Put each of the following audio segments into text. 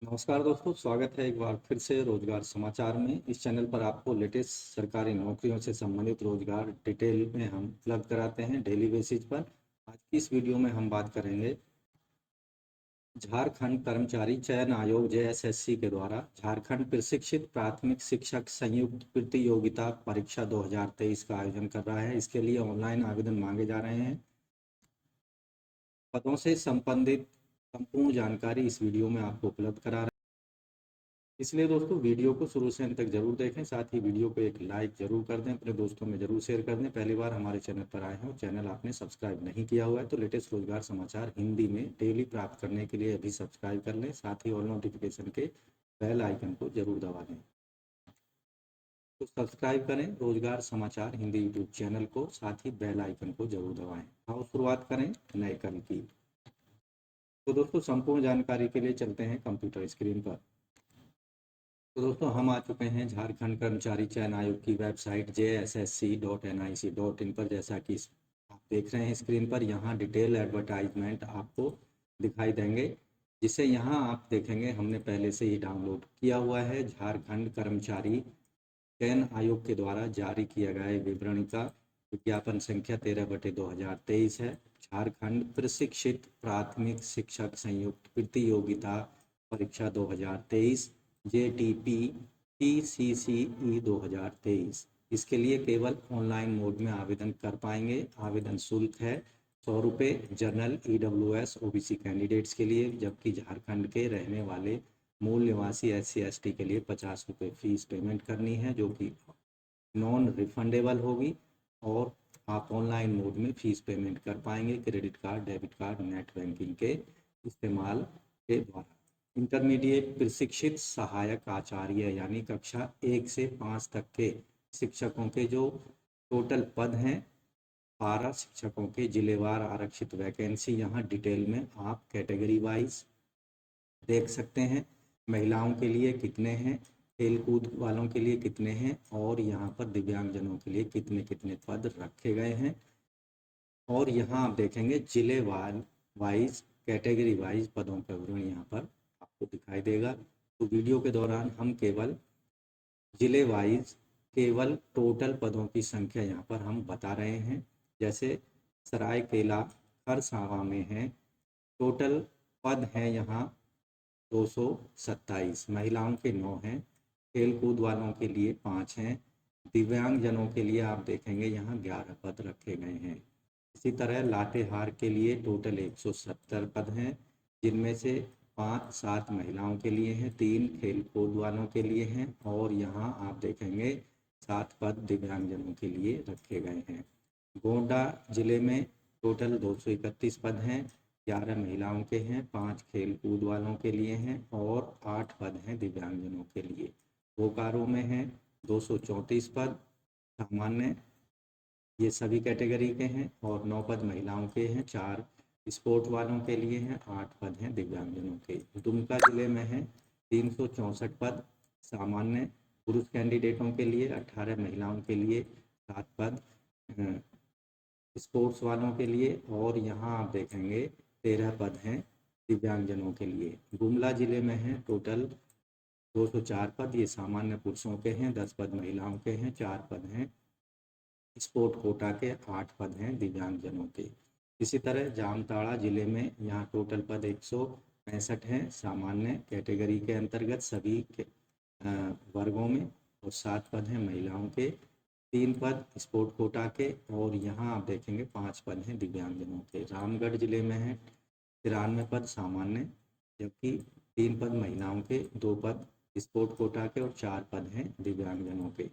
नमस्कार दोस्तों, स्वागत है एक बार फिर से रोजगार समाचार में। इस चैनल पर आपको लेटेस्ट सरकारी नौकरियों से संबंधित रोजगार डिटेल में हम उपलब्ध कराते हैं डेली बेसिस पर। आज की इस वीडियो में हम बात करेंगे झारखंड कर्मचारी चयन आयोग जेएसएससी के द्वारा झारखंड प्रशिक्षित प्राथमिक शिक्षक संयुक्त प्रतियोगिता परीक्षा 2023 का आयोजन कर रहा है। इसके लिए ऑनलाइन आवेदन मांगे जा रहे हैं। पदों से संबंधित संपूर्ण जानकारी इस वीडियो में आपको उपलब्ध करा रहे हैं, इसलिए दोस्तों वीडियो को शुरू से अंत तक जरूर देखें। साथ ही वीडियो को एक लाइक जरूर कर दें, अपने दोस्तों में जरूर शेयर कर दें। पहली बार हमारे चैनल पर आए हैं और चैनल आपने सब्सक्राइब नहीं किया हुआ है तो लेटेस्ट रोजगार समाचार हिंदी में डेली प्राप्त करने के लिए अभी सब्सक्राइब कर लें। साथ ही ऑल नोटिफिकेशन के बेल आइकन को जरूर दबा दें। तो सब्सक्राइब करें रोजगार समाचार हिंदी यूट्यूब चैनल को, साथ ही बेल आइकन को जरूर दबाएं। आओ शुरुआत करें नए कल की। तो दोस्तों संपूर्ण जानकारी के लिए चलते हैं कंप्यूटर स्क्रीन पर। तो दोस्तों हम आ चुके हैं झारखंड कर्मचारी चयन आयोग की वेबसाइट JSSC.nic.in पर। जैसा कि आप देख रहे हैं स्क्रीन पर, यहाँ डिटेल एडवर्टाइजमेंट आपको दिखाई देंगे, जिसे यहाँ आप देखेंगे हमने पहले से ही डाउनलोड किया हुआ है। झारखंड कर्मचारी चयन आयोग के द्वारा जारी किया गया विवरणी का विज्ञापन संख्या 13/2023 है। झारखंड प्रशिक्षित प्राथमिक शिक्षक संयुक्त प्रतियोगिता परीक्षा 2023 JTP TCCE 2023। इसके लिए केवल ऑनलाइन मोड में आवेदन कर पाएंगे। आवेदन शुल्क है 100 रुपये जनरल EWS OBC कैंडिडेट्स के लिए, जबकि झारखंड के रहने वाले मूल निवासी SC ST के लिए 50 रुपये फीस पेमेंट करनी है, जो कि नॉन रिफंडेबल होगी। और आप ऑनलाइन मोड में फीस पेमेंट कर पाएंगे credit card, debit card, net banking के इस्तेमाल के द्वारा। इंटरमीडिएट प्रशिक्षित सहायक आचार्य यानी कक्षा 1 से 5 तक के शिक्षकों के जो टोटल पद हैं 12 शिक्षकों के जिलेवार आरक्षित वैकेंसी यहाँ डिटेल में आप कैटेगरी वाइज देख सकते हैं। महिलाओं के लिए कितने हैं, खेल कूद वालों के लिए कितने हैं, और यहाँ पर दिव्यांगजनों के लिए कितने कितने पद रखे गए हैं। और यहाँ आप देखेंगे जिले वाइज कैटेगरी वाइज पदों का विवरण यहाँ पर आपको दिखाई देगा। तो वीडियो के दौरान हम केवल जिले वाइज केवल टोटल पदों की संख्या यहाँ पर हम बता रहे हैं। जैसे सरायकेला खरसावां में है, टोटल पद हैं यहाँ 227। महिलाओं के 9 हैं, खेल कूद वालों के लिए 5 हैं, दिव्यांगजनों के लिए आप देखेंगे यहाँ 11 पद रखे गए हैं। इसी तरह लातेहार के लिए टोटल 170 पद हैं, जिनमें से 5-7 महिलाओं के लिए हैं, 3 खेल कूद वालों के लिए हैं, और यहाँ आप देखेंगे 7 पद दिव्यांगजनों के लिए रखे गए हैं। गोंडा जिले में टोटल 231 पद हैं, 11 महिलाओं के हैं, 5 खेल कूद वालों के लिए हैं, और 8 पद हैं दिव्यांगजनों के लिए। बोकारो में है 234 पद सामान्य, ये सभी कैटेगरी के हैं, और 9 पद महिलाओं के हैं, 4 स्पोर्ट वालों के लिए हैं, 8 पद हैं दिव्यांगजनों के। दुमका जिले में है 364 पद सामान्य पुरुष कैंडिडेटों के लिए, 18 महिलाओं के लिए, 7 पद स्पोर्ट्स वालों के लिए, और यहाँ आप देखेंगे 13 पद हैं दिव्यांगजनों के लिए। गुमला जिले में है टोटल 204 पद, ये सामान्य पुरुषों के हैं, 10 पद महिलाओं के हैं, 4 पद हैं स्पोर्ट कोटा के, 8 पद हैं दिव्यांगजनों के। इसी तरह जामताड़ा जिले में यहाँ टोटल पद 165 हैं सामान्य कैटेगरी के अंतर्गत सभी के वर्गों में, और 7 पद हैं महिलाओं के, 3 पद स्पोर्ट कोटा के, और यहाँ आप देखेंगे 5 पद हैं दिव्यांगजनों के। रामगढ़ जिले में है 93 पद सामान्य, जबकि 3 पद महिलाओं के, 2 पद स्पोर्ट कोटा के, और 4 पद हैं दिव्यांगजनों के।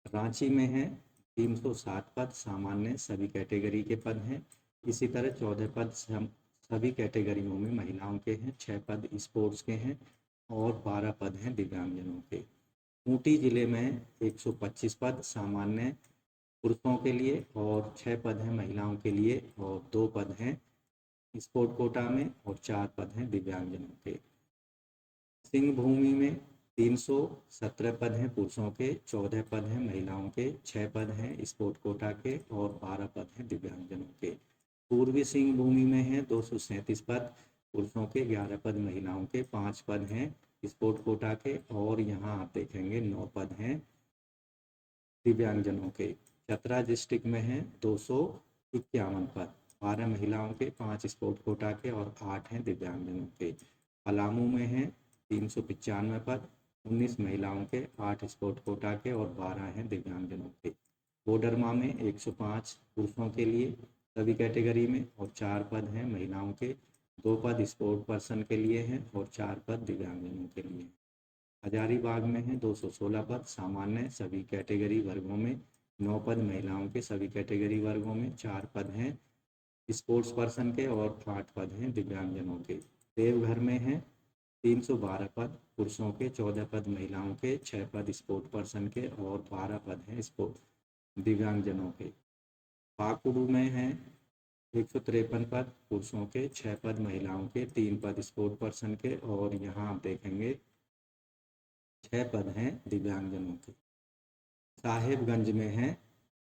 रांची में है 307 पद सामान्य सभी कैटेगरी के पद हैं। इसी तरह 14 पद सभी कैटेगरियों में महिलाओं के हैं, 6 पद स्पोर्ट्स के हैं, और 12 पद हैं दिव्यांगजनों के। खूंटी जिले में 125 पद सामान्य पुरुषों के लिए, और 6 पद हैं महिलाओं के लिए, और 2 पद हैं स्पोर्ट कोटा में, और 4 पद हैं दिव्यांगजनों के। सिंह भूमि में 317 पद हैं पुरुषों के, 14 पद हैं महिलाओं के, 6 पद हैं स्पोर्ट कोटा के, और 12 पद हैं दिव्यांगजनों के। पूर्वी सिंह भूमि में है 237 पद पुरुषों के, 11 पद महिलाओं के, 5 पद हैं स्पोर्ट कोटा के, और यहाँ आप देखेंगे 9 पद हैं दिव्यांगजनों के। चतरा डिस्ट्रिक्ट में हैं 251 पद, 12 महिलाओं के, 5 स्पोर्ट कोटा के और 8 हैं दिव्यांगजनों के। पलामू में हैं 395 पद, 19 महिलाओं के, 8 स्पोर्ट कोटा के और 12 हैं दिव्यांगजनों के। कोडरमा में 105 पुरुषों के लिए सभी कैटेगरी में और 4 पद हैं महिलाओं के, 2 पद स्पोर्ट पर्सन के लिए हैं और 4 पद दिव्यांगजनों के लिए। हजारीबाग में है 216 पद सामान्य सभी कैटेगरी वर्गों में, 9 पद महिलाओं के सभी कैटेगरी वर्गों में, 4 पद हैं स्पोर्ट्स पर्सन के और 8 पद हैं दिव्यांगजनों के। देवघर में है 312 पद पुरुषों के, 14 पद महिलाओं के, 6 पद स्पोर्ट पर्सन के और 12 पद हैं स्पोर्ट दिव्यांगजनों के। पाकुड़ में है 153 पद पुरुषों के, 6 पद महिलाओं के, 3 पद स्पोर्ट पर्सन के और यहाँ आप देखेंगे 6 पद हैं दिव्यांगजनों के। साहेबगंज में है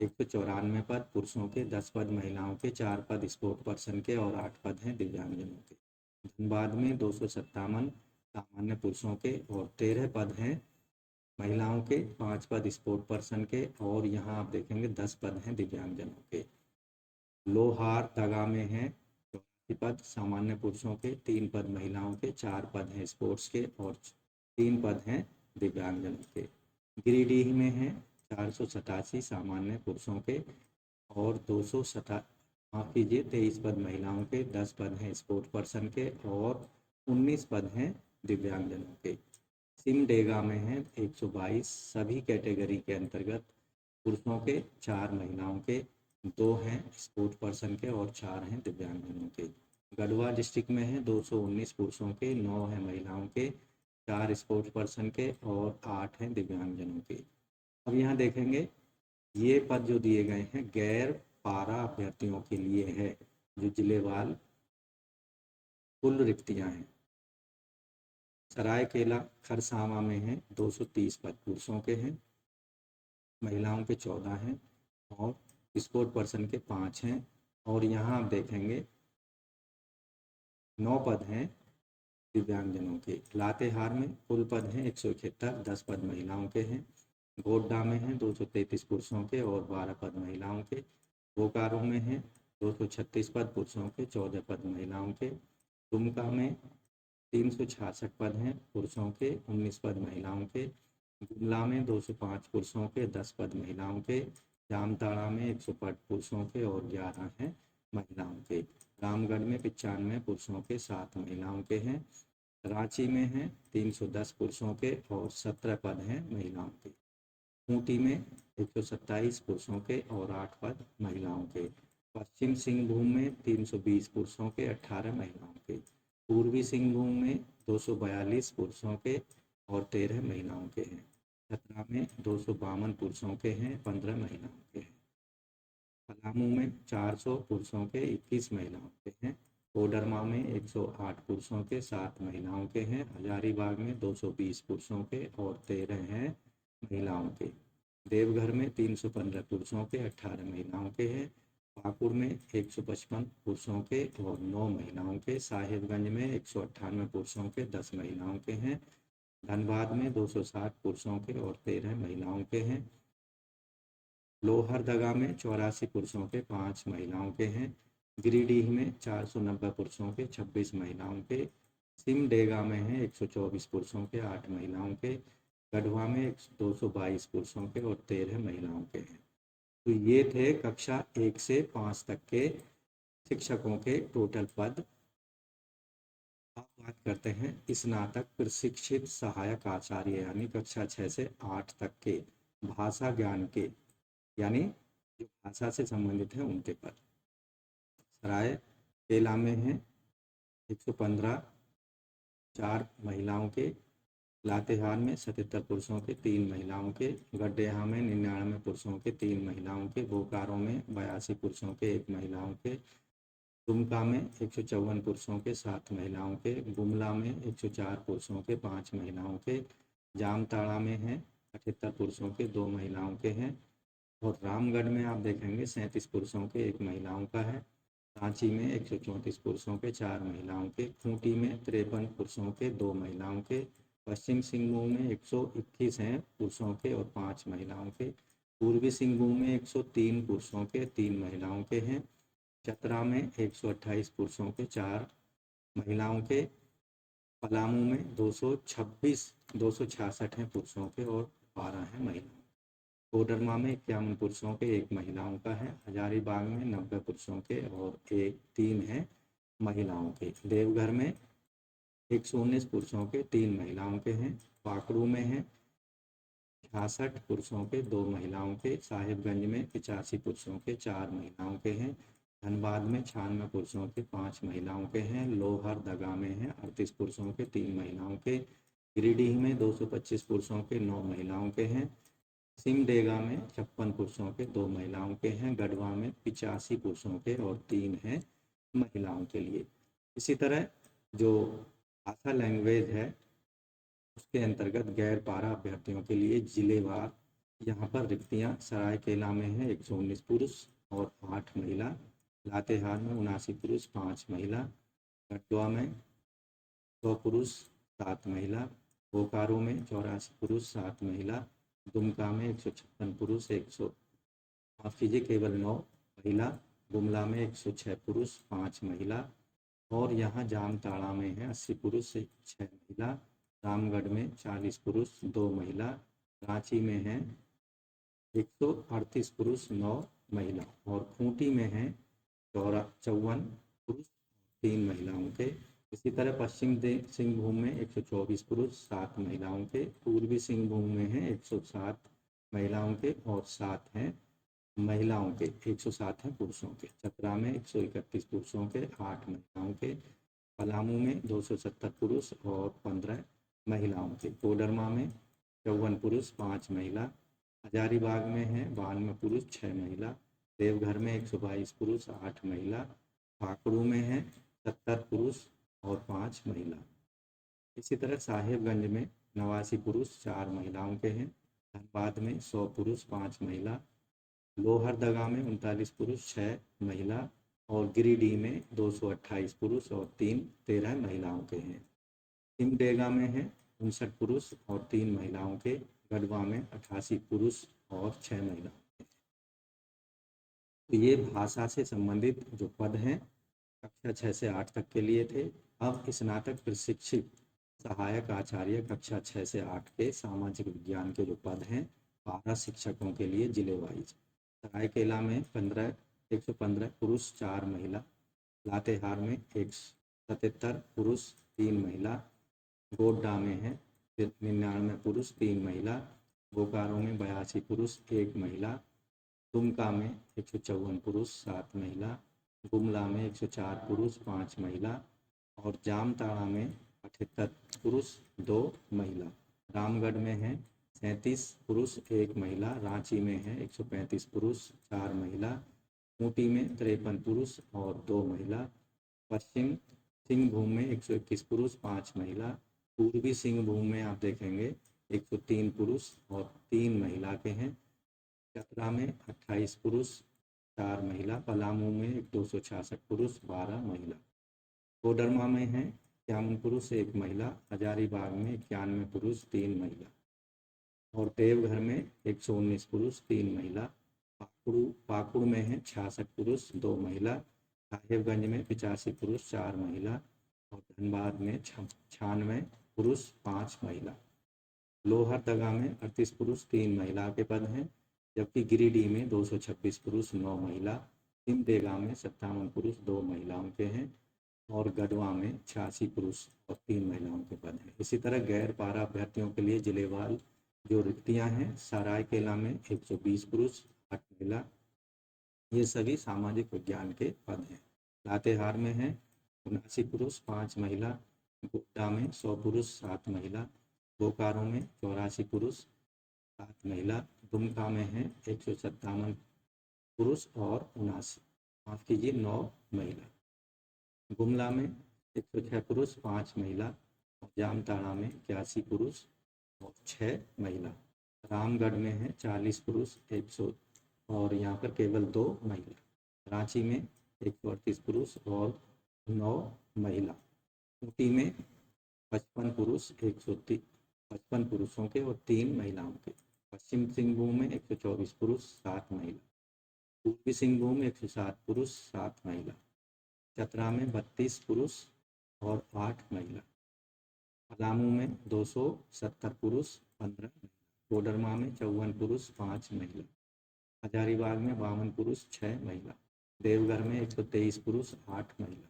194 पद पुरुषों के, 10 पद महिलाओं के, 4 पद स्पोर्ट पर्सन के और 8 पद हैं दिव्यांगजनों के। धनबाद में 257 सामान्य पुरुषों के और 13 पद हैं महिलाओं के, 5 पद स्पोर्ट पर्सन के और यहाँ आप देखेंगे 10 पद हैं दिव्यांगजनों के। लोहार दगा में है 84 पद सामान्य पुरुषों के, 3 पद महिलाओं के, 4 पद हैं स्पोर्ट्स के और 3 पद हैं दिव्यांगजनों के। गिरिडीह में है 487 सामान्य पुरुषों के और 23 पद महिलाओं के, 10 पद हैं स्पोर्ट पर्सन के और 19 पद हैं दिव्यांगजनों के। सिमडेगा में है 122 सभी कैटेगरी के अंतर्गत पुरुषों के, 4 महिलाओं के, 2 हैं स्पोर्ट पर्सन के और 4 हैं दिव्यांगजनों के। गढ़वा डिस्ट्रिक्ट में है 219 पुरुषों के, 9 हैं महिलाओं के, 4 स्पोर्ट्स पर्सन के और 8 हैं दिव्यांगजनों के। अब यहाँ देखेंगे ये पद जो दिए गए हैं गैर पारा अभ्यर्थियों के लिए है, जो जिलेवार कुल रिक्तियां हैं। सरायकेला खरसावां में है 230 पद पुरुषों के हैं, महिलाओं के 14 हैं और स्पोर्ट पर्सन के 5 हैं और यहाँ आप देखेंगे 9 पद हैं दिव्यांगजनों के। लातेहार में कुल पद हैं 171, 10 पद महिलाओं के हैं। गोड्डा में है 233 पुरुषों के और 12 पद महिलाओं के। बोकारो में है 236 पद पुरुषों के, 14 पद महिलाओं के। दुमका में 366 पद हैं पुरुषों के, 19 पद महिलाओं के। गुमला में 205 पुरुषों के, 10 पद महिलाओं के। जामताड़ा में 100 पद पुरुषों के और 11 हैं महिलाओं के। रामगढ़ में 95 पुरुषों के, 7 महिलाओं के हैं। रांची में है 310 पुरुषों के और 17 पद हैं महिलाओं के। खूंटी में 127 पुरुषों के और 8 पद महिलाओं के। पश्चिम सिंहभूम में 320 पुरुषों के, 18 महिलाओं के। पूर्वी सिंहभूम में 242 पुरुषों के और 13 महिलाओं के हैं। चतरा में 252 पुरुषों के हैं, 15 महिलाओं के हैं। पलामू में 400 पुरुषों के, 21 महिलाओं के हैं। कोडरमा में 108 पुरुषों के, 7 महिलाओं के हैं। हजारीबाग में 220 पुरुषों के और 13 हैं महिलाओं के। देवघर में 315 पुरुषों के, 18 महिलाओं के हैं। पाकुड़ में 155 पुरुषों के और 9 महिलाओं के। साहिबगंज में 198 पुरुषों के, 10 महिलाओं के हैं। धनबाद में 260 पुरुषों के और 13 महिलाओं के हैं। लोहरदगा में 84 पुरुषों के, 5 महिलाओं के हैं। गिरिडीह में 490 पुरुषों के, 26 महिलाओं के। सिमडेगा में है 124 पुरुषों के, 8 महिलाओं के। गढ़वा में 222 पुरुषों के और 13 महिलाओं के हैं। तो ये थे कक्षा 1 से 5 तक के शिक्षकों के टोटल पद। अब बात करते हैं स्नातक प्रशिक्षित सहायक आचार्य यानी कक्षा 6 से 8 तक के भाषा ज्ञान के, यानी जो भाषा से संबंधित है उनके पद। सरायकेला में है 115, 4 महिलाओं के। लातेहार में 77 पुरुषों के, 3 महिलाओं के। गड्डेहा में 99 पुरुषों के, 3 महिलाओं के। बोकारो में 82 पुरुषों के, 1 महिलाओं के। दुमका में 154 पुरुषों के, 7 महिलाओं के। गुमला में 104 पुरुषों के, 5 महिलाओं के। जामताड़ा में है 78 पुरुषों के, 2 महिलाओं के हैं। और रामगढ़ में आप देखेंगे 37 पुरुषों के, 1 महिलाओं का है। रांची में 134 पुरुषों के 4 महिलाओं के, खूंटी में 53 पुरुषों के 2 महिलाओं के, पश्चिम सिंहभूम में 121 हैं पुरुषों के और 5 महिलाओं के, पूर्वी सिंहभूम में 103 पुरुषों के 3 महिलाओं के हैं, चतरा में 128 पुरुषों के 4 महिलाओं के, पलामू में 266 हैं पुरुषों के और 12 हैं महिलाओं। कोडरमा में 51 पुरुषों के 1 महिलाओं का है, हजारीबाग में 90 पुरुषों के और 3 हैं महिलाओं के, देवघर में 119 पुरुषों के 3 महिलाओं के हैं, पाकड़ू में है 66 पुरुषों के 2 महिलाओं के, साहिबगंज में 85 पुरुषों के 4 महिलाओं के हैं, धनबाद में 96 पुरुषों के 5 महिलाओं के हैं, लोहरदगा में है 38 पुरुषों के 3 महिलाओं के, गिरिडीह में 225 पुरुषों के 9 महिलाओं के हैं, सिमडेगा में 56 पुरुषों के 2 महिलाओं के हैं, गढ़वा में 85 पुरुषों के और 3 हैं महिलाओं के लिए। इसी तरह जो भाषा लैंग्वेज है उसके अंतर्गत गैर पारा अभ्यर्थियों के लिए जिलेवार यहाँ पर रिक्तियाँ सरायकेला में है 119 पुरुष और 8 महिला, लातेहार में 79 पुरुष 5 महिला, कटवा में 100 पुरुष 7 महिला, बोकारो में 84 पुरुष 7 महिला, दुमका में 156 पुरुष केवल 9 महिला, गुमला में 106 पुरुष 5 महिला और यहाँ जामताड़ा में है 80 पुरुष 6 महिला, रामगढ़ में 40 पुरुष 2 महिला, रांची में है 138 पुरुष 9 महिला और खूंटी में है 54 पुरुष 3 महिलाओं के। इसी तरह पश्चिम सिंहभूम में 124 पुरुष 7 महिलाओं के, पूर्वी सिंहभूम में है 107 महिलाओं के और 7 हैं महिलाओं के, 107 हैं पुरुषों के, चतरा में 131 पुरुषों के 8 महिलाओं के, पलामू में 270 पुरुष और 15 महिलाओं के, कोडरमा में 54 पुरुष 5 महिला, हजारीबाग में है 92 पुरुष 6 महिला, देवघर में 122 पुरुष 8 महिला, पाकड़ू में है 70 पुरुष और 5 महिला। इसी तरह साहिबगंज में 89 पुरुष 4 महिलाओं के हैं, धनबाद में 100 पुरुष 5 महिला, लोहरदगा में 39 पुरुष 6 महिला और गिरिडीह में 228 पुरुष और 13 महिलाओं के हैं। सिमडेगा में है 59 पुरुष और 3 महिलाओं के, गढ़वा में 88 पुरुष और 6 महिलाओं के। तो ये भाषा से संबंधित जो पद हैं कक्षा 6 से 8 तक के लिए थे। अब स्नातक प्रशिक्षित सहायक आचार्य कक्षा 6 से 8 के सामाजिक विज्ञान के जो पद हैं 12 शिक्षकों के लिए जिले वाइज। सरायकेला में 115 पुरुष 4 महिला, लातेहार में 177 पुरुष 3 महिला, गोड्डा में है 99 पुरुष 3 महिला, बोकारो में 82 पुरुष 1 महिला, दुमका में 154 पुरुष 7 महिला, गुमला में 104 पुरुष 5 महिला और जामताड़ा में 78 पुरुष 2 महिला, रामगढ़ में है 37 पुरुष 1 महिला, रांची में है 135 पुरुष 4 महिला, खूंटी में 53 पुरुष और 2 महिला, पश्चिम सिंहभूम में 121 पुरुष 5 महिला, पूर्वी सिंहभूम में आप देखेंगे 103 पुरुष और 3 महिला के हैं, चतरा में 28 पुरुष 4 महिला, पलामू में 266 पुरुष 12 महिला, कोडरमा में है 51 पुरुष 1 महिला, हजारीबाग में 91 पुरुष 3 महिला और देवघर में 119 पुरुष 3 महिला, पाकुड़ में है 66 पुरुष 2 महिला, साहिबगंज में 85 पुरुष 4 महिला और धनबाद में 96 पुरुष 5 महिला, लोहरदगा में 38 पुरुष 3 महिला के पद हैं, जबकि गिरिडीह में 226 पुरुष 9 महिला, सिमडेगा में 57 पुरुष 2 महिलाओं के हैं और गढ़वा में 86 पुरुष और 3 महिलाओं के पद हैं। इसी तरह गैर पारा अभ्यर्थियों के लिए जिलेवार जो रिक्तियां हैं, सरायकेला में 120 पुरुष 8 महिला, ये सभी सामाजिक विज्ञान के पद हैं। लातेहार में है 79 पुरुष 5 महिला, गोड्डा में 100 पुरुष 7 महिला, बोकारो में 84 पुरुष 7 महिला, दुमका में है 157 पुरुष और 9 महिला, गुमला में 106 पुरुष 5 महिला और जामताड़ा में 81 पुरुष और 6 महिला, रामगढ़ में है 40 पुरुष 100 और यहाँ पर केवल 2 महिला, रांची में 138 पुरुष और 9 महिला। खूंटी में 55 पुरुष 55 पुरुषों के और 3 महिलाओं के। पश्चिम सिंहभूम में 124 पुरुष 7 महिला। पूर्वी सिंहभूम में 107 पुरुष 7 महिला। चतरा में 32 पुरुष और 8 महिला। पलामू में 270 पुरुष 15 महिला। कोडरमा में 54 पुरुष 5 महिला। हजारीबाग में 52 पुरुष 6 महिला। देवघर में 123 पुरुष 8 महिला।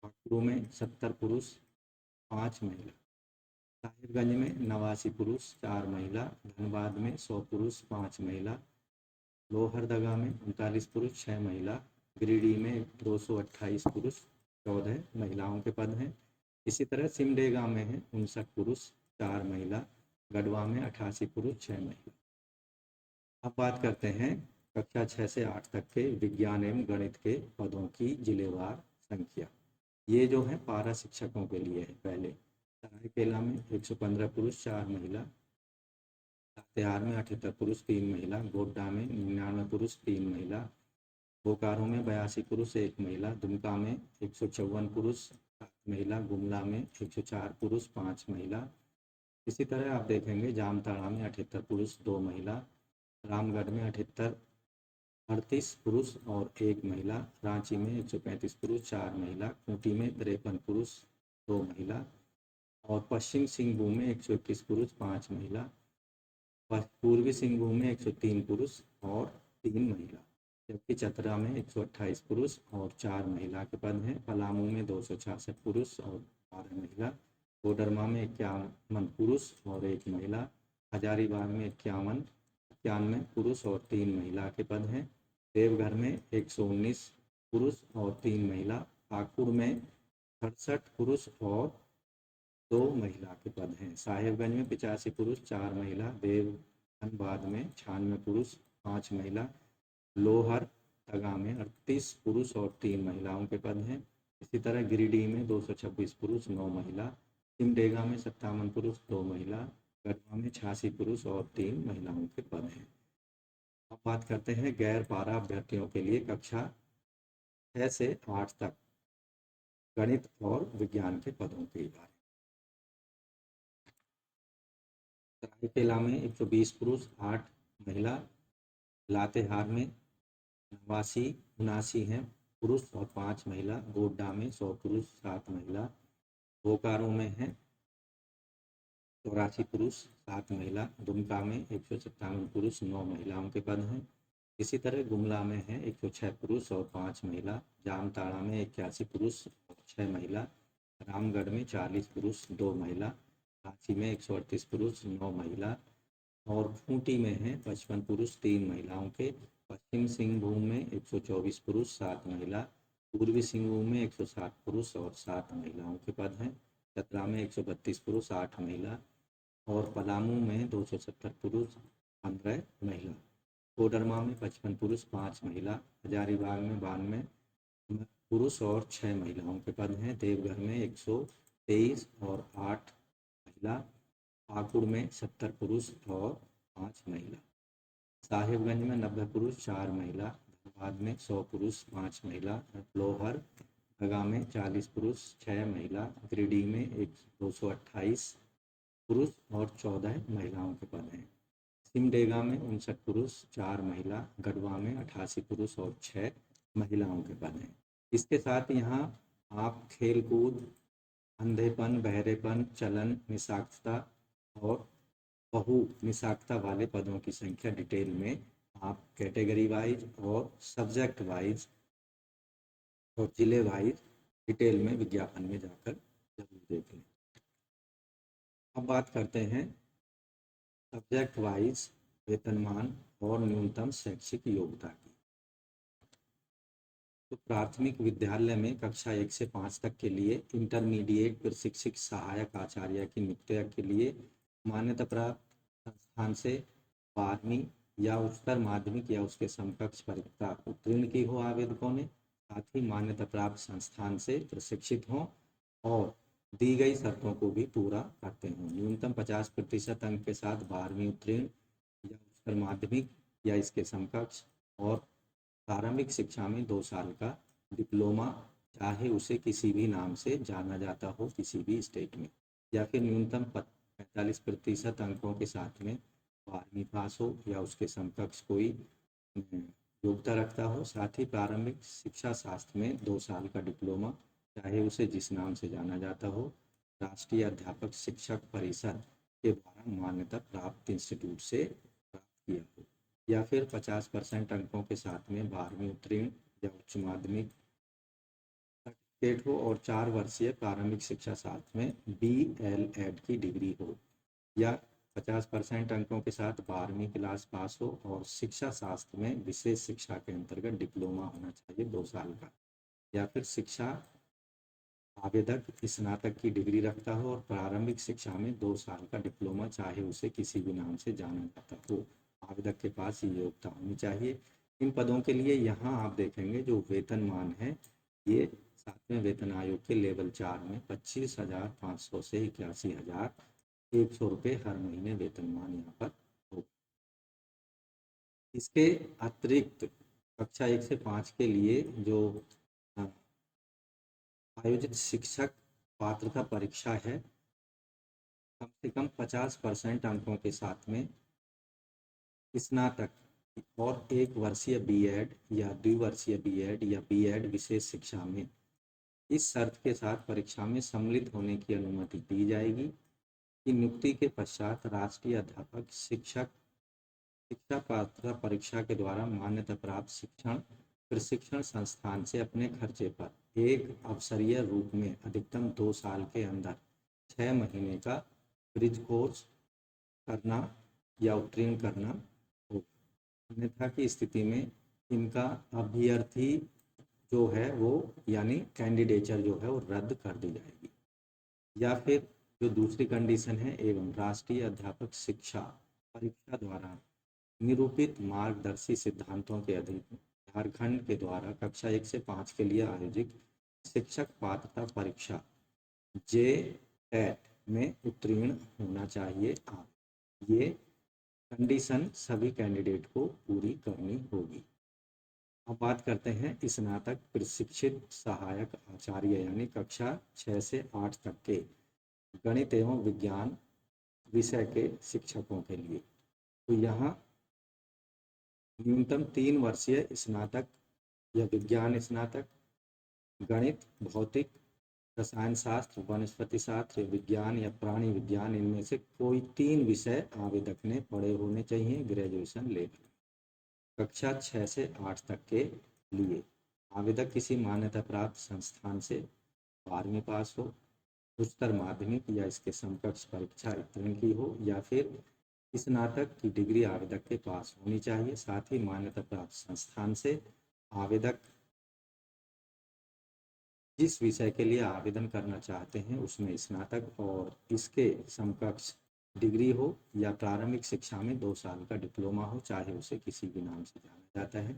पाकुड़ में 70 पुरुष 5 महिला। साहिबगंज में 89 पुरुष 4 महिला। धनबाद में 100 पुरुष 5 महिला। लोहरदगा में 39 पुरुष 6 महिला। गिरिडीह में 228 पुरुष 14 महिलाओं के पद हैं। इसी तरह सिमडेगा में है 59 पुरुष 4 महिला। गढ़वा में 88 पुरुष 6 महिला। अब बात करते हैं कक्षा 6 से 8 तक के विज्ञान एवं गणित के पदों की जिलेवार संख्या। ये जो है पारा शिक्षकों के लिए है। पहले सरायकेला में 115 पुरुष 4 महिला। लातेहार में 78 पुरुष 3 महिला। गोड्डा में 99 पुरुष 3 महिला। बोकारो में 82 पुरुष 1 महिला। दुमका में 154 पुरुष 7 महिला। गुमला में 104 पुरुष 5 महिला। इसी तरह आप देखेंगे जामताड़ा में 78 पुरुष 2 महिला। रामगढ़ में 38 पुरुष और 1 महिला। रांची में 135 पुरुष 4 महिला। खूंटी में 53 पुरुष 2 महिला। और पश्चिम सिंहभूम में 121 पुरुष 5 महिला। पूर्वी सिंहभूम में 103 पुरुष और 3 महिला। जबकि चतरा में 128 पुरुष और 4 महिला के पद हैं। पलामू में 266 पुरुष और 12 महिला। कोडरमा में 51 पुरुष और 1 महिला। हजारीबाग में 91 पुरुष और 3 महिला के पद हैं। देवघर में 119 पुरुष और 3 महिला। पाकुड़ में 68 पुरुष और 2 महिला के पद हैं। साहिबगंज में 85 पुरुष 4 महिला। धनबाद में 96 पुरुष 5 महिला। लोहरदगा में 38 पुरुष और 3 महिलाओं के पद हैं। इसी तरह गिरिडीह में 226 पुरुष 9 महिला। सिमडेगा में 57 पुरुष 2 महिला। गढ़वा में 86 पुरुष और 3 महिलाओं के पद हैं। अब बात करते हैं गैर पारा अभ्यर्थियों के लिए कक्षा 6 से 8 तक गणित और विज्ञान के पदों के बारे में। सरायकेला में 120 पुरुष 8 महिला। लातेहार में 79 हैं पुरुष और 5 महिला। गोड्डा में 100 पुरुष 7 महिला। बोकारो में है 84 पुरुष 7 महिला। दुमका में 157 पुरुष 9 महिलाओं के पद हैं। इसी तरह गुमला में है 106 पुरुष और 5 महिला। जामताड़ा में 81 पुरुष और 6 महिला। रामगढ़ में 40 पुरुष 2 महिला। रांची में 138 पुरुष 9 महिला। और खूंटी में है 55 पुरुष 3 महिलाओं के। पश्चिम सिंहभूम में 124 पुरुष 7 महिला। पूर्वी सिंहभूम में 107 पुरुष और 7 महिलाओं के पद हैं। चतरा में 132 पुरुष 8 महिला। और पलामू में 270 पुरुष 15 महिला। कोडरमा में 55 पुरुष 5 महिला। हजारीबाग में 92 पुरुष और 6 महिलाओं के पद हैं। देवघर में 123 और 8 महिला। पाकुड़ में 70 पुरुष और 5 महिला। साहिबगंज में 90 पुरुष 4 महिला। धनबाद में 100 पुरुष 5 महिला। लोहरदगा में 40 पुरुष 6 महिला। गिरिडीह में 228 पुरुष और 14 महिलाओं के पद हैं। सिमडेगा में 59 पुरुष 4 महिला। गढ़वा में 88 पुरुष और 6 महिलाओं के पद हैं। इसके साथ यहाँ आप खेलकूद, अंधेपन, बहरेपन, चलन, निशाक्षरता और बहु निशाक्षरता वाले पदों की संख्या डिटेल में आप कैटेगरी वाइज और सब्जेक्ट वाइज और जिले वाइज डिटेल में विज्ञापन में जाकर जरूर देख लें। अब बात करते हैं सब्जेक्ट वाइज वेतनमान और न्यूनतम शैक्षिक योग्यता की। तो प्राथमिक विद्यालय में कक्षा 1 से 5 तक के लिए इंटरमीडिएट प्रशिक्षक सहायक आचार्य की नियुक्ति के लिए मान्यता प्राप्त संस्थान से 12वीं या उच्चतर माध्यमिक या उसके समकक्ष परीक्षा उत्तीर्ण की हो आवेदकों ने, साथ ही मान्यता प्राप्त संस्थान से प्रशिक्षित हों और दी गई शर्तों को भी पूरा करते हों। न्यूनतम 50% अंक के साथ 12वीं उत्तीर्ण या उच्चतर माध्यमिक या इसके समकक्ष और प्रारंभिक शिक्षा में 2 साल का डिप्लोमा, चाहे उसे किसी भी नाम से जाना जाता हो किसी भी स्टेट में, या फिर न्यूनतम 45% अंकों के साथ में 12वीं पास हो या उसके समकक्ष कोई योग्यता रखता हो। साथ ही प्रारंभिक शिक्षा शास्त्र में 2 साल का डिप्लोमा, चाहे उसे जिस नाम से जाना जाता हो, राष्ट्रीय अध्यापक शिक्षक परिषद के द्वारा मान्यता प्राप्त इंस्टीट्यूट से प्राप्त किया हो, या फिर 50% अंकों के साथ में 12वीं उत्तीर्ण या उच्च माध्यमिक सर्टिफिकेट हो और 4 वर्षीय प्रारंभिक शिक्षा शास्त्र में BLEd की डिग्री हो, या 50% अंकों के साथ 12वीं क्लास पास हो और शिक्षा शास्त्र में विशेष शिक्षा के अंतर्गत डिप्लोमा होना चाहिए 2 साल का, या फिर शिक्षा आवेदक स्नातक की डिग्री रखता हो और प्रारंभिक शिक्षा में 2 साल का डिप्लोमा, चाहे उसे किसी भी नाम से जाना जाता हो। आवेदक के पास ये योग्यता होनी चाहिए। इन पदों के लिए यहाँ आप देखेंगे जो वेतनमान है, ये 7वें वेतन आयोग के लेवल 4 में 25,500 से 81,100 रुपये हर महीने वेतनमान यहाँ पर हो। इसके अतिरिक्त कक्षा 1 से 5 के लिए जो आयोजित शिक्षक पात्रता परीक्षा है, कम से कम 50% अंकों के साथ में स्नातक और 1 वर्षीय BEd या द्विवर्षीय BEd या BEd विशेष शिक्षा में, इस शर्त के साथ परीक्षा में सम्मिलित होने की अनुमति दी जाएगी कि नियुक्ति के पश्चात राष्ट्रीय अध्यापक शिक्षक शिक्षा पात्रता परीक्षा के द्वारा मान्यता प्राप्त प्रशिक्षण संस्थान से अपने खर्चे पर एक अवसरीय रूप में अधिकतम 2 साल के अंदर 6 महीने का ब्रिज कोर्स करना या उत्तीर्ण करना हो। अन्यथा की स्थिति में इनका अभ्यर्थी जो है वो यानी कैंडिडेचर जो है वो रद्द कर दी जाएगी। या फिर जो दूसरी कंडीशन है, एवं राष्ट्रीय अध्यापक शिक्षा परीक्षा द्वारा निरूपित मार्गदर्शी सिद्धांतों के अधीन झारखंड के द्वारा कक्षा 1 से 5 के लिए आयोजित शिक्षक पात्रता परीक्षा JTET में उत्तीर्ण होना चाहिए। आप ये कंडीशन सभी कैंडिडेट को पूरी करनी होगी। अब बात करते हैं स्नातक प्रशिक्षित सहायक आचार्य यानी कक्षा 6 से 8 तक के गणित एवं विज्ञान विषय के शिक्षकों के लिए। तो यहाँ न्यूनतम 3 वर्षीय स्नातक या विज्ञान स्नातक, गणित, भौतिक, रसायन शास्त्र, वनस्पति शास्त्र, विज्ञान या प्राणी विज्ञान, इनमें से कोई 3 विषय आवेदक ने पढ़े होने चाहिए ग्रेजुएशन लेवल। कक्षा 6 से 8 तक के लिए आवेदक किसी मान्यता प्राप्त संस्थान से 12वीं पास हो, उच्चतर माध्यमिक या इसके समकक्ष परीक्षा उत्तीर्ण की हो, या फिर स्नातक की डिग्री आवेदक के पास होनी चाहिए। साथ ही मान्यता प्राप्त संस्थान से आवेदक जिस विषय के लिए आवेदन करना चाहते हैं उसमें स्नातक और इसके समकक्ष डिग्री हो, या प्रारंभिक शिक्षा में 2 साल का डिप्लोमा हो, चाहे उसे किसी भी नाम से जाना जाता है,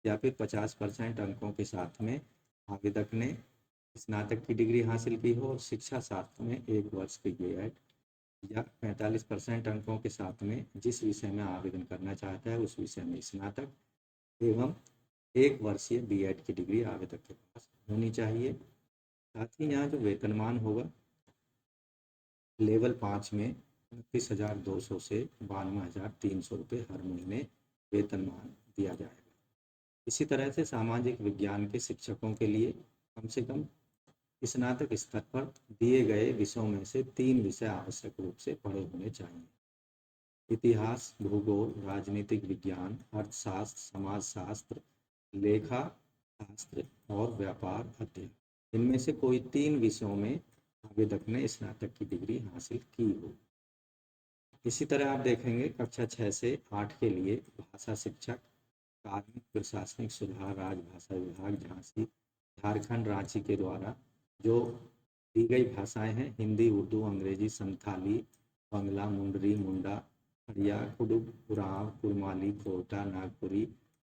या फिर 50% अंकों के साथ में आवेदक ने स्नातक की डिग्री हासिल की हो और शिक्षा शास्त्र में 1 वर्ष की BEd, या 45% अंकों के साथ में जिस विषय में आवेदन करना चाहता है उस विषय में स्नातक एवं 1 वर्षीय BEd की डिग्री आवेदक के पास होनी चाहिए। साथ ही यहाँ जो वेतनमान होगा लेवल 5 में 29,200 से 52,300 रुपये हर महीने वेतनमान दिया जाएगा। इसी तरह से सामाजिक विज्ञान के शिक्षकों के लिए कम से कम स्नातक स्तर पर दिए गए विषयों में से 3 विषय आवश्यक रूप से पढ़े होने चाहिए। इतिहास, भूगोल, राजनीतिक विज्ञान, अर्थशास्त्र, समाजशास्त्र, लेखा शास्त्र और व्यापार अध्ययन, इनमें से कोई 3 विषयों में आवेदक ने स्नातक की डिग्री हासिल की हो। इसी तरह आप देखेंगे कक्षा 6 से 8 के लिए भाषा शिक्षक, कार्मिक प्रशासनिक सुधार राजभाषा विभाग झांसी झारखंड रांची के द्वारा जो दी गई भाषाएं हैं हिंदी, उर्दू, अंग्रेजी, संथाली, बंगला, मुंडरी, मुंडा, हड़िया, कुडुख, उरांव, कुड़माली, कोटा, नागपुरी,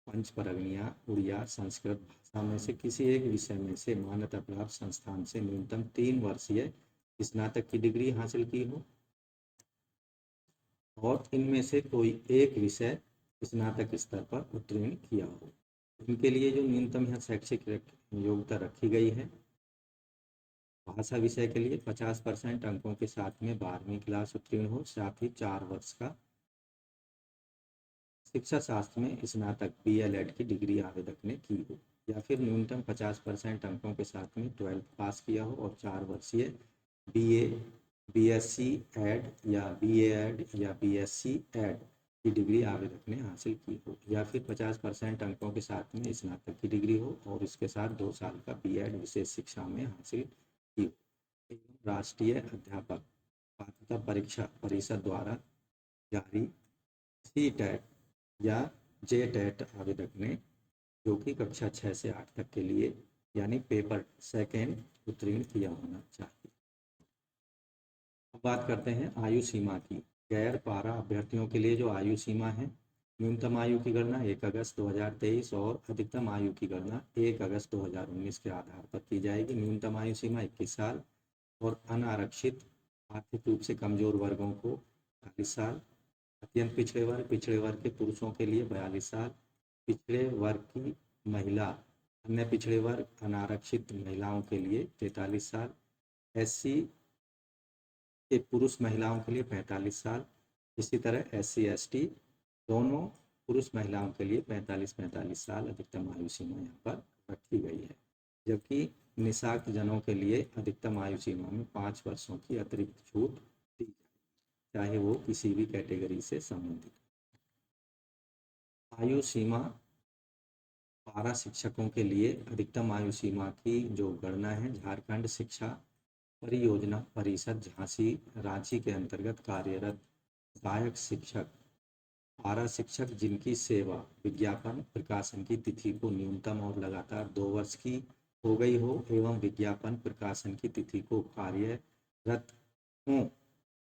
पंच परगनिया, उड़िया, संस्कृत भाषा में से किसी एक विषय में से मान्यता प्राप्त संस्थान से न्यूनतम 3 वर्षीय स्नातक की डिग्री हासिल की हो और इनमें से कोई एक विषय स्नातक स्तर पर उत्तीर्ण किया हो। इनके लिए जो न्यूनतम यहाँ शैक्षिक योग्यता रखी गई है। भाषा विषय के लिए 50% अंकों के साथ में 12वीं क्लास उत्तीर्ण हो, साथ ही 4 वर्ष का शिक्षा शास्त्र में स्नातक BLED की डिग्री आवेदक ने की हो, या फिर न्यूनतम 50% अंकों के साथ में 12th पास किया हो और 4 वर्षीय BA, BSc एड या BA एड या BSc एड की डिग्री आवेदक ने हासिल की हो, या फिर 50% अंकों के साथ में स्नातक की डिग्री हो और इसके साथ 2 साल का BEd विशेष शिक्षा में हासिल की हो। राष्ट्रीय अध्यापक पात्रता परीक्षा परिषद द्वारा जारी CTET या JTET आवेदक ने, जो कि कक्षा 6 से 8 तक के लिए यानी पेपर सेकेंड उत्तीर्ण किया होना चाहिए। अब बात करते हैं आयु सीमा की। गैर पारा अभ्यर्थियों के लिए जो आयु सीमा है, न्यूनतम आयु की गणना 1 अगस्त 2023 और अधिकतम आयु की गणना 1 अगस्त 2019 के आधार पर की जाएगी। न्यूनतम आयु सीमा 21 साल और अनारक्षित आर्थिक रूप से कमजोर वर्गों को 40 साल, अत्यंत पिछड़े वर्ग के पुरुषों के लिए 42 साल, पिछड़े वर्ग की महिला, अन्य पिछड़े वर्ग अनारक्षित महिलाओं के लिए 43 साल, SC के पुरुष महिलाओं के लिए 45 साल, इसी तरह SC ST दोनों पुरुष महिलाओं के लिए 45 साल अधिकतम आयु सीमा यहाँ पर रखी गई है। जबकि निशाक्त जनों के लिए अधिकतम आयु सीमा में 5 वर्षों की अतिरिक्त छूट दी जाए, चाहे वो किसी भी कैटेगरी से संबंधित। आयु सीमा पारा शिक्षकों के लिए अधिकतम आयु सीमा की जो गणना है, झारखंड शिक्षा परियोजना परिषद झांसी रांची के अंतर्गत कार्यरत सहायक शिक्षक, पारा शिक्षक जिनकी सेवा विज्ञापन प्रकाशन की तिथि को न्यूनतम और लगातार 2 वर्ष की हो गई हो एवं विज्ञापन प्रकाशन की तिथि को कार्यरत हों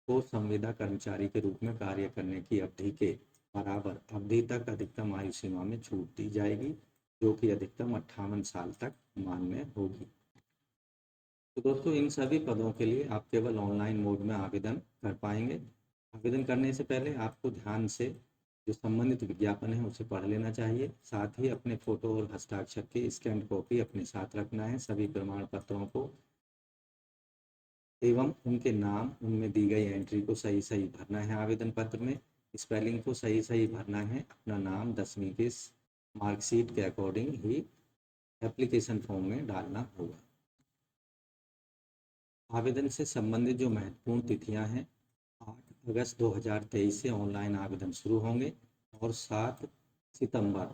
को संविदा कर्मचारी के रूप में कार्य करने की अवधि के बराबर अवधि तक अधिकतम आयु सीमा में छूट दी जाएगी, जो कि अधिकतम 58 साल तक मान्य होगी। तो दोस्तों, इन सभी पदों के लिए आप केवल ऑनलाइन मोड में आवेदन कर पाएंगे। आवेदन करने से पहले आपको ध्यान से जो संबंधित विज्ञापन है उसे पढ़ लेना चाहिए। साथ ही अपने फोटो और हस्ताक्षर की स्कैन कॉपी अपने साथ रखना है। सभी प्रमाण पत्रों को एवं उनके नाम, उनमें दी गई एंट्री को सही सही भरना है। आवेदन पत्र में स्पेलिंग को सही सही भरना है। अपना नाम 10वीं की मार्कशीट के अकॉर्डिंग ही एप्लीकेशन फॉर्म में डालना होगा। आवेदन से संबंधित जो महत्वपूर्ण तिथियां हैं, 8 अगस्त 2023 से ऑनलाइन आवेदन शुरू होंगे और 7 सितंबर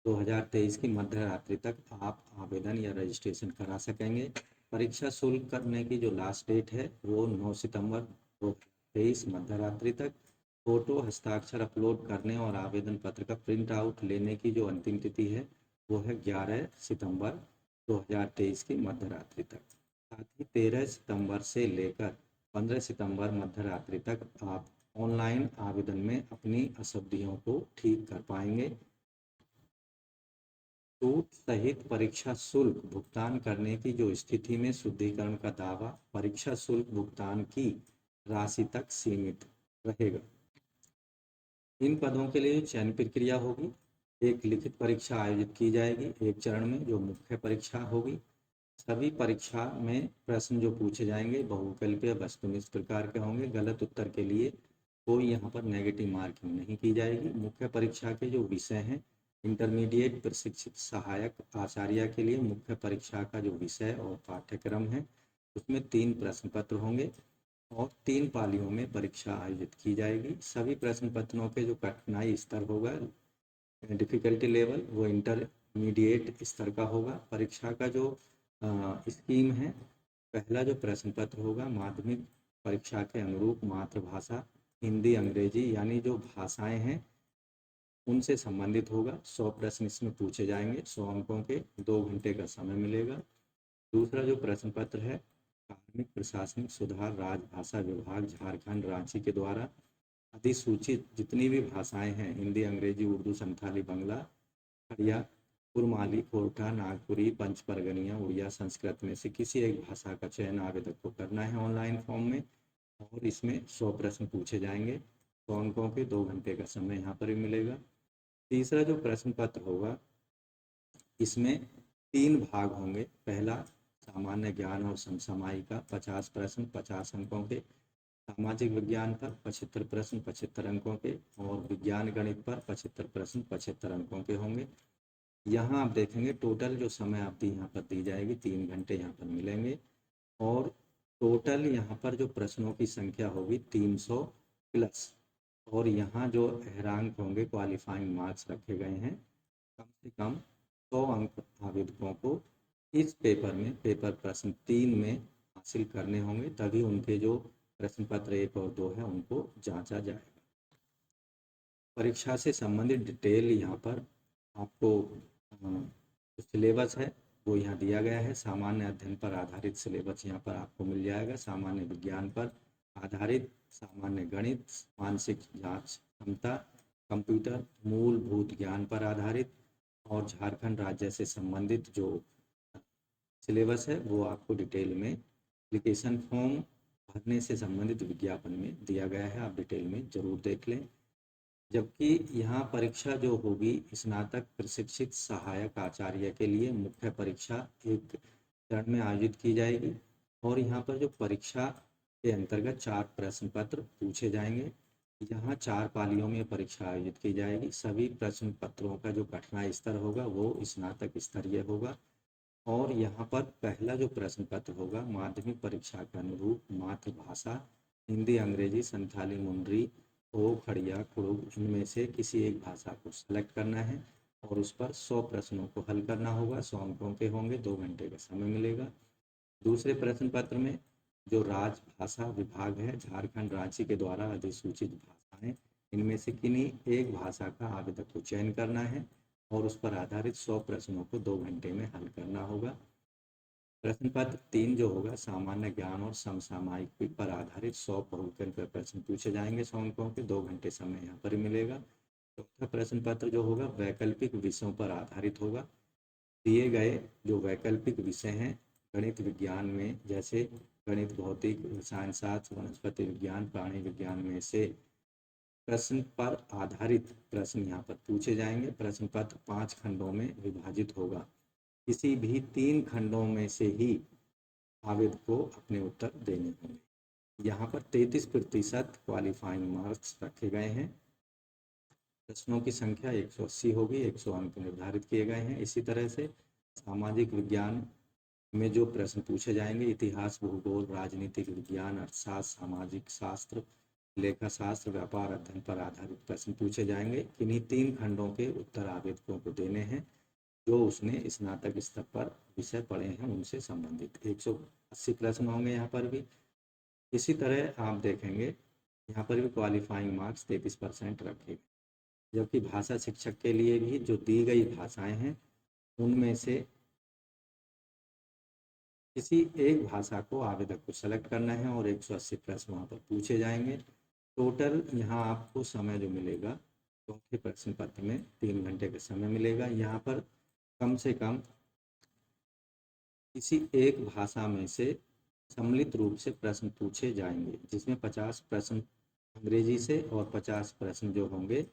2023 की मध्य रात्रि तक आप आवेदन या रजिस्ट्रेशन करा सकेंगे। परीक्षा शुल्क करने की जो लास्ट डेट है वो 9 सितंबर 2023 मध्य रात्रि तक। फोटो हस्ताक्षर अपलोड करने और आवेदन पत्र का प्रिंट आउट लेने की जो अंतिम तिथि है वो है 11 सितंबर 2023 की मध्य रात्रि तक। साथ ही 13 सितंबर से लेकर 15 सितंबर मध्य रात्रि तक आप ऑनलाइन आवेदन में अपनी अशुद्धियों को ठीक कर पाएंगे। छूट सहित परीक्षा शुल्क भुगतान करने की जो स्थिति में शुद्धिकरण का दावा परीक्षा शुल्क भुगतान की राशि तक सीमित रहेगा। इन पदों के लिए चयन प्रक्रिया होगी। एक लिखित परीक्षा आयोजित की जाएगी एक चरण में, जो मुख्य परीक्षा होगी। सभी परीक्षा में प्रश्न जो पूछे जाएंगे बहुविकल्पीय वस्तुनिष्ठ प्रकार के होंगे। गलत उत्तर के लिए कोई यहाँ पर नेगेटिव मार्किंग नहीं की जाएगी। मुख्य परीक्षा के जो विषय हैं, इंटरमीडिएट प्रशिक्षित सहायक आचार्य के लिए मुख्य परीक्षा का जो विषय और पाठ्यक्रम है उसमें 3 प्रश्न पत्र होंगे और 3 पालियों में परीक्षा आयोजित की जाएगी। सभी प्रश्न पत्रों के जो कठिनाई स्तर होगा, डिफिकल्टी लेवल, वो इंटरमीडिएट स्तर का होगा। परीक्षा का जो स्कीम है, पहला जो प्रश्न पत्र होगा माध्यमिक परीक्षा के अनुरूप मातृभाषा हिंदी अंग्रेजी यानी जो भाषाएं हैं उनसे संबंधित होगा। 100 प्रश्न इसमें पूछे जाएंगे, 100 अंकों के, 2 घंटे का समय मिलेगा। दूसरा जो प्रश्न पत्र है, कार्मिक प्रशासनिक सुधार राजभाषा विभाग झारखंड रांची के द्वारा अधिसूचित जितनी भी भाषाएं हैं, हिंदी अंग्रेजी उर्दू संथाली बंगला खड़िया कुरमाली कोरठा नागपुरी पंच परगनिया उड़िया संस्कृत में से किसी एक भाषा का चयन आवेदक को करना है ऑनलाइन फॉर्म में, और इसमें 100 प्रश्न पूछे जाएंगे, 100 अंकों के, 2 घंटे का समय यहाँ पर भी मिलेगा। तीसरा जो प्रश्न पत्र होगा इसमें 3 भाग होंगे। पहला सामान्य ज्ञान और समसामयिक का 50 प्रश्न 50 अंकों के, सामाजिक विज्ञान पर 75 प्रश्न 75 अंकों के, और विज्ञान गणित पर 75 प्रश्न 75 अंकों के होंगे। यहाँ आप देखेंगे टोटल जो समय आपकी यहाँ पर दी जाएगी 3 घंटे यहाँ पर मिलेंगे, और टोटल यहाँ पर जो प्रश्नों की संख्या होगी 300 प्लस, और यहाँ जो अंक होंगे क्वालिफाइंग मार्क्स रखे गए हैं, कम से कम 100 अंक आवेदकों को इस पेपर में, पेपर प्रश्न 3 में हासिल करने होंगे, तभी उनके जो प्रश्न पत्र 1 और 2 है उनको जांचा जाएगा। परीक्षा से संबंधित डिटेल यहाँ पर आपको जो सिलेबस है वो यहाँ दिया गया है। सामान्य अध्ययन पर आधारित सिलेबस यहाँ पर आपको मिल जाएगा, सामान्य विज्ञान पर आधारित, सामान्य गणित, मानसिक जांच क्षमता, कंप्यूटर, मूलभूत ज्ञान पर आधारित, और झारखंड राज्य से संबंधित जो सिलेबस है वो आपको डिटेल में एप्लीकेशन फॉर्म भरने से संबंधित विज्ञापन में दिया गया है, आप डिटेल में ज़रूर देख लें। जबकि यहाँ परीक्षा जो होगी स्नातक प्रशिक्षित सहायक आचार्य के लिए मुख्य परीक्षा एक चरण में आयोजित की जाएगी, और यहाँ पर जो परीक्षा के अंतर्गत 4 प्रश्न पत्र पूछे जाएंगे। यहाँ 4 पालियों में परीक्षा आयोजित की जाएगी। सभी प्रश्न पत्रों का जो कठिनाई स्तर होगा वो स्नातक स्तरीय होगा, और यहाँ पर पहला जो प्रश्न पत्र होगा माध्यमिक परीक्षा के अनुरूप मातृभाषा हिंदी, अंग्रेजी, संथाली, मुंडरी, हो, खड़िया, कुड़ुक, इनमें से किसी एक भाषा को सेलेक्ट करना है, और उस पर 100 प्रश्नों को हल करना होगा। 100 अंकों के होंगे, 2 घंटे का समय मिलेगा। दूसरे प्रश्न पत्र में जो राजभाषा विभाग है झारखंड राज्य के द्वारा अधिसूचित भाषाएं, इनमें से किन्हीं एक भाषा का आवेदक को चयन करना है, और उस पर आधारित 100 प्रश्नों को 2 घंटे में हल करना होगा। प्रश्न पत्र 3 जो होगा सामान्य ज्ञान और समसामयिक पर आधारित 100 बहुविकल्पीय पर प्रश्न पूछे जाएंगे, 100 अंकों के, 2 घंटे समय यहाँ पर मिलेगा। चौथा प्रश्न पत्र जो होगा वैकल्पिक विषयों पर आधारित होगा। दिए गए जो वैकल्पिक विषय हैं गणित विज्ञान में, जैसे गणित, भौतिक, रसायन शास्त्र, वनस्पति विज्ञान, प्राणी विज्ञान में से प्रश्न पर आधारित प्रश्न यहाँ पर पूछे जाएंगे। प्रश्न पत्र 5 खंडों में विभाजित होगा। किसी भी 3 खंडों में से ही आवेदक को अपने उत्तर देने होंगे। यहाँ पर 33% क्वालिफाइंग मार्क्स रखे गए हैं। प्रश्नों की संख्या 180 होगी, 100 अंक निर्धारित किए गए हैं। इसी तरह से सामाजिक विज्ञान में जो प्रश्न पूछे जाएंगे इतिहास, भूगोल, राजनीतिक विज्ञान, अर्थशास्त्र, सामाजिक शास्त्र, लेखा शास्त्र, व्यापार अध्ययन पर आधारित प्रश्न पूछे जाएंगे। किन्हीं 3 खंडों के उत्तर आवेदकों को देने हैं जो उसने स्नातक स्तर पर विषय पढ़े हैं उनसे संबंधित। 180 प्रश्न होंगे यहाँ पर भी। इसी तरह आप देखेंगे यहाँ पर भी क्वालिफाइंग मार्क्स 33% रखे, जबकि भाषा शिक्षक के लिए भी जो दी गई भाषाएं हैं उनमें से किसी एक भाषा को आवेदक को सेलेक्ट करना है, और 180 प्रश्न वहाँ पर पूछे जाएंगे। टोटल यहाँ आपको समय जो मिलेगा चौथे प्रश्न पत्र में 3 घंटे का समय मिलेगा। यहाँ पर कम से कम किसी एक भाषा में से सम्मिलित रूप से प्रश्न पूछे जाएंगे, जिसमें 50 प्रश्न अंग्रेजी से और 50 प्रश्न जो होंगे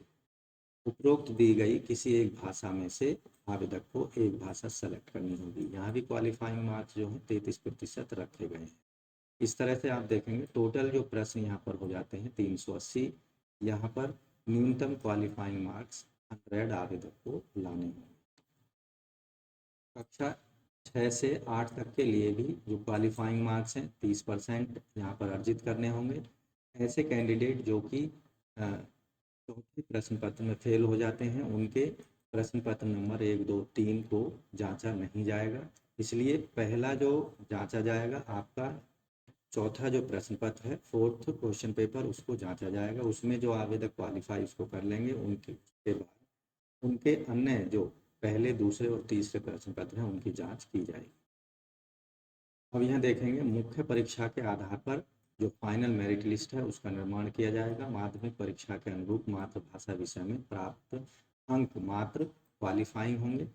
उपरोक्त दी गई किसी एक भाषा में से आवेदक को एक भाषा सेलेक्ट करनी होगी। यहाँ भी क्वालिफाइंग मार्क्स जो है 33% रखे गए हैं। इस तरह से आप देखेंगे टोटल जो प्रश्न यहाँ पर हो जाते हैं 380। यहाँ पर न्यूनतम क्वालिफाइंग मार्क्स 100 आवेदक को लाने होंगे। कक्षा 6 से 8 तक के लिए भी जो क्वालिफाइंग मार्क्स हैं 30% यहाँ पर अर्जित करने होंगे। ऐसे कैंडिडेट जो कि चौथे प्रश्न पत्र में फेल हो जाते हैं उनके प्रश्न पत्र नंबर 1, 2, 3 को जांचा नहीं जाएगा। इसलिए पहला जो जांचा जाएगा आपका चौथा जो प्रश्न पत्र है, 4th क्वेश्चन पेपर, उसको जांचा जाएगा। उसमें जो आवेदक क्वालिफाई उसको कर लेंगे उनके बाद उनके अन्य जो पहले, दूसरे और तीसरे प्रश्न पत्र हैं उनकी जांच की जाएगी। अब यहाँ देखेंगे मुख्य परीक्षा के आधार पर जो फाइनल मेरिट लिस्ट है उसका निर्माण किया जाएगा। माध्यमिक परीक्षा के अनुरूप मातृभाषा विषय में प्राप्त अंक मात्र क्वालिफाइंग होंगे।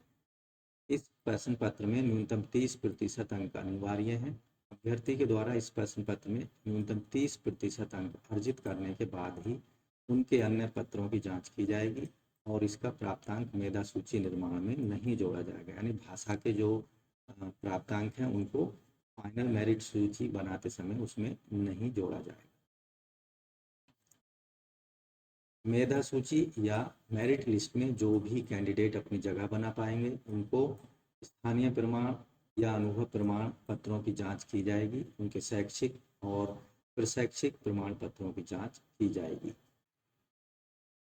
इस प्रश्न पत्र में न्यूनतम 30% अंक अनिवार्य हैं। अभ्यर्थी के द्वारा इस प्रश्न पत्र में न्यूनतम 30% अंक अर्जित करने के बाद ही उनके अन्य पत्रों की जांच की जाएगी। और इसका प्राप्तांक मेधा सूची निर्माण में नहीं जोड़ा जाएगा। यानी भाषा के जो प्राप्तांक हैं उनको फाइनल मेरिट सूची बनाते समय उसमें नहीं जोड़ा जाएगा। मेधा सूची या मेरिट लिस्ट में जो भी कैंडिडेट अपनी जगह बना पाएंगे उनको स्थानीय प्रमाण या अनुभव प्रमाण पत्रों की जांच की जाएगी। उनके शैक्षिक और प्रशैक्षिक प्रमाण पत्रों की जांच की जाएगी।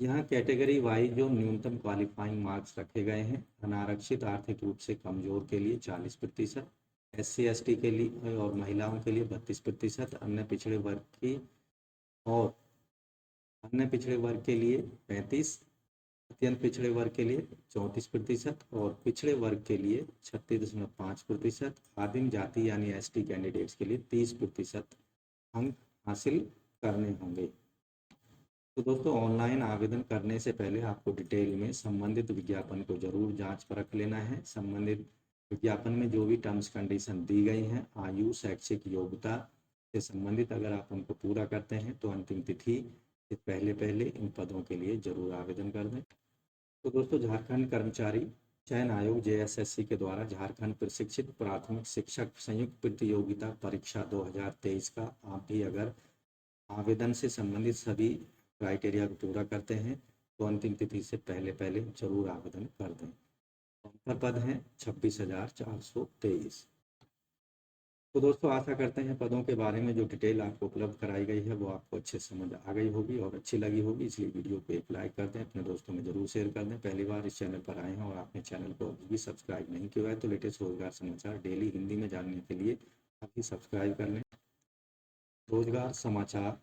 यहाँ कैटेगरी वाइज जो न्यूनतम क्वालिफाइंग मार्क्स रखे गए हैं, अनारक्षित आर्थिक रूप से कमजोर के लिए 40%, SC/ST के लिए और महिलाओं के लिए 32%, अन्य पिछड़े वर्ग के लिए 35, अत्यंत पिछड़े वर्ग के लिए 34% और पिछड़े वर्ग के लिए 36.5%, आदिम जाति यानी ST कैंडिडेट्स के लिए 30% अंक हासिल करने होंगे। तो दोस्तों, ऑनलाइन आवेदन करने से पहले आपको डिटेल में संबंधित विज्ञापन को जरूर जांच परख लेना है। संबंधित विज्ञापन में जो भी टर्म्स कंडीशन दी गई हैं, आयु, शैक्षिक योग्यता से संबंधित अगर आप उनको पूरा करते हैं तो अंतिम तिथि से पहले इन पदों के लिए जरूर आवेदन कर दें। तो दोस्तों, झारखंड कर्मचारी चयन आयोग JSSC के द्वारा झारखंड प्रशिक्षित प्राथमिक शिक्षक संयुक्त प्रतियोगिता परीक्षा 2023 का आप भी अगर आवेदन से संबंधित सभी क्राइटेरिया को पूरा करते हैं तो अंतिम तिथि से पहले जरूर आवेदन कर दें। पद हैं 26,423। तो दोस्तों, आशा करते हैं पदों के बारे में जो डिटेल आपको उपलब्ध कराई गई है वो आपको अच्छे समझ आ गई होगी और अच्छी लगी होगी। इसलिए वीडियो को एक लाइक कर दें, अपने दोस्तों में जरूर शेयर कर दें। पहली बार इस चैनल पर आए हैं और आपने चैनल को अभी भी सब्सक्राइब नहीं किया है तो लेटेस्ट रोजगार समाचार डेली हिंदी में जानने के लिए अभी सब्सक्राइब कर लें रोजगार समाचार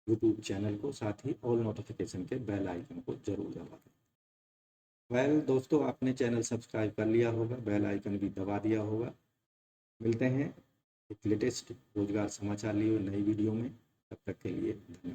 यूट्यूब चैनल को, साथ ही ऑल नोटिफिकेशन के बेल आइकन को जरूर दबा दें। दोस्तों, आपने चैनल सब्सक्राइब कर लिया होगा, बेल आइकन भी दबा दिया होगा। मिलते हैं एक लेटेस्ट रोजगार समाचार लिए नई वीडियो में, तब तक के लिए धन्यवाद।